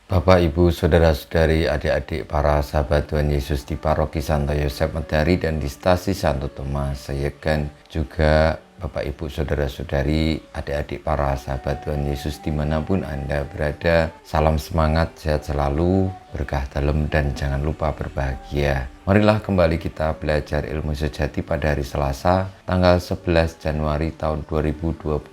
Bapak, Ibu, Saudara-saudari, adik-adik, para sahabat Tuhan Yesus di Paroki Santo Yosef Medari dan di Stasi Santo Tomas Sayeken, juga Bapak, Ibu, Saudara-saudari, adik-adik, para sahabat Tuhan Yesus dimanapun Anda berada. Salam semangat, sehat selalu, berkah dalam, dan jangan lupa berbahagia. Marilah kembali kita belajar ilmu sejati pada hari Selasa, tanggal 11 Januari tahun 2022,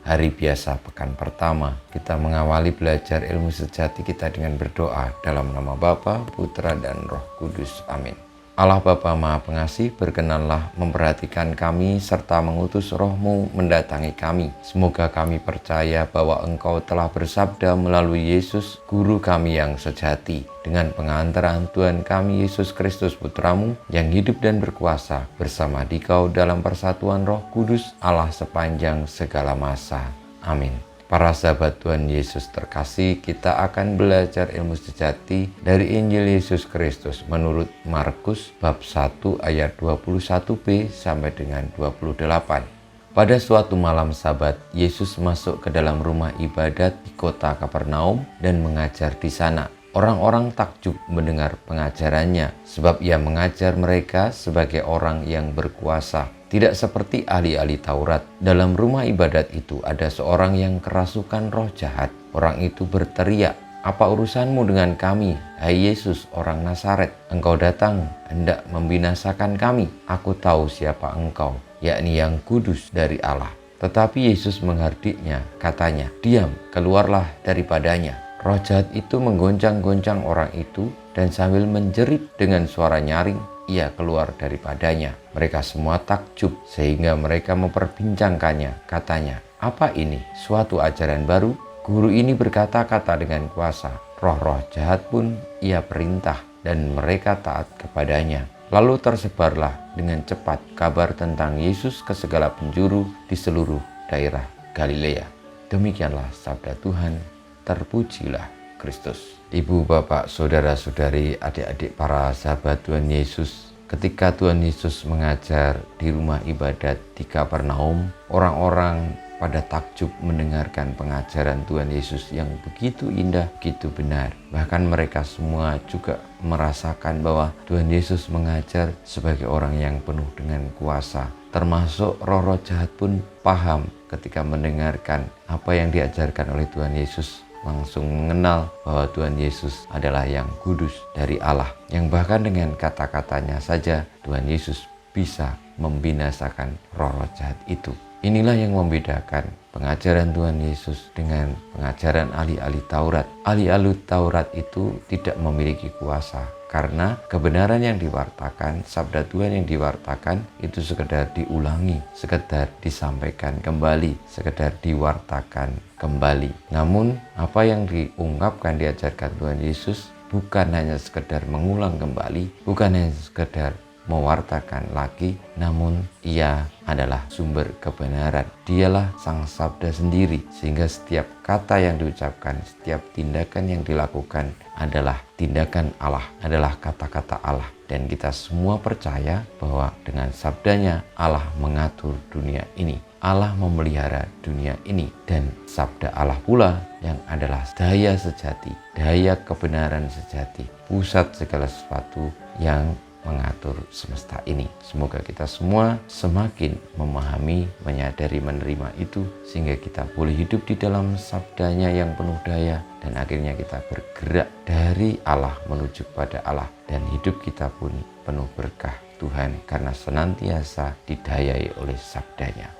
hari biasa pekan pertama. Kita mengawali belajar ilmu sejati kita dengan berdoa dalam nama Bapa, Putra, dan Roh Kudus. Amin. Allah Bapa Maha Pengasih, berkenanlah memperhatikan kami serta mengutus Roh-Mu mendatangi kami. Semoga kami percaya bahwa Engkau telah bersabda melalui Yesus, Guru kami yang sejati, dengan pengantaran Tuhan kami Yesus Kristus Putra-Mu yang hidup dan berkuasa bersama Dikau dalam persatuan Roh Kudus, Allah sepanjang segala masa. Amin. Para sahabat Tuhan Yesus terkasih, kita akan belajar ilmu sejati dari Injil Yesus Kristus menurut Markus bab 1 ayat 21b sampai dengan 28. Pada suatu malam Sabat, Yesus masuk ke dalam rumah ibadat di kota Kapernaum dan mengajar di sana. Orang-orang takjub mendengar pengajarannya, sebab ia mengajar mereka sebagai orang yang berkuasa. Tidak seperti ahli-ahli Taurat. Dalam rumah ibadat itu ada seorang yang kerasukan roh jahat. Orang itu berteriak, "Apa urusanmu dengan kami, hai Yesus orang Nazaret? Engkau datang hendak membinasakan kami. Aku tahu siapa engkau, yakni yang kudus dari Allah." Tetapi Yesus menghardiknya, katanya, "Diam, keluarlah daripadanya." Roh jahat itu menggoncang-goncang orang itu dan sambil menjerit dengan suara nyaring, ia keluar daripadanya. Mereka semua takjub sehingga mereka memperbincangkannya. Katanya, "Apa ini? Suatu ajaran baru? Guru ini berkata-kata dengan kuasa. Roh-roh jahat pun ia perintah dan mereka taat kepadanya." Lalu tersebarlah dengan cepat kabar tentang Yesus ke segala penjuru di seluruh daerah Galilea. Demikianlah sabda Tuhan. Terpujilah Kristus. Ibu, bapak, saudara-saudari, adik-adik, para sahabat Tuhan Yesus, ketika Tuhan Yesus mengajar di rumah ibadat di Kapernaum, orang-orang pada takjub mendengarkan pengajaran Tuhan Yesus yang begitu indah, begitu benar. Bahkan mereka semua juga merasakan bahwa Tuhan Yesus mengajar sebagai orang yang penuh dengan kuasa. Termasuk roh-roh jahat pun paham ketika mendengarkan apa yang diajarkan oleh Tuhan Yesus, langsung mengenal bahwa Tuhan Yesus adalah yang kudus dari Allah, yang bahkan dengan kata-katanya saja Tuhan Yesus bisa membinasakan roh-roh jahat itu. Inilah yang membedakan pengajaran Tuhan Yesus dengan pengajaran ahli-ahli Taurat. Ahli-ahli Taurat itu tidak memiliki kuasa, karena kebenaran yang diwartakan, sabda Tuhan yang diwartakan itu sekedar diulangi, sekedar disampaikan kembali, sekedar diwartakan kembali. Namun apa yang diungkapkan, diajarkan Tuhan Yesus bukan hanya sekedar mengulang kembali, bukan hanya sekedar mewartakan lagi, namun ia adalah sumber kebenaran. Dialah sang sabda sendiri, sehingga setiap kata yang diucapkan, setiap tindakan yang dilakukan adalah tindakan Allah, adalah kata-kata Allah. Dan kita semua percaya bahwa dengan sabdanya Allah mengatur dunia ini, Allah memelihara dunia ini, dan sabda Allah pula yang adalah daya sejati, daya kebenaran sejati, pusat segala sesuatu yang mengatur semesta ini. Semoga kita semua semakin memahami, menyadari, menerima itu, sehingga kita boleh hidup di dalam sabdanya yang penuh daya, dan akhirnya kita bergerak dari Allah menuju pada Allah, dan hidup kita pun penuh berkah Tuhan karena senantiasa didayai oleh sabdanya.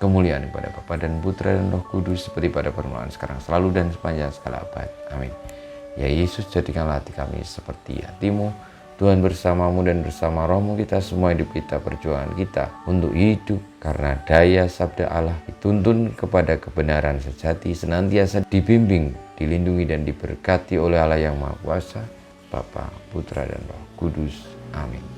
Kemuliaan kepada Bapa dan Putra dan Roh Kudus, seperti pada permulaan, sekarang, selalu, dan sepanjang segala abad. Amin. Ya Yesus, jadikanlah hati kami seperti hati-Mu. Tuhan bersamamu dan bersama rohmu, kita semua hidup kita, perjuangan kita untuk hidup karena daya sabda Allah, dituntun kepada kebenaran sejati, senantiasa dibimbing, dilindungi, dan diberkati oleh Allah yang Maha Kuasa, Bapa, Putra, dan Roh Kudus. Amin.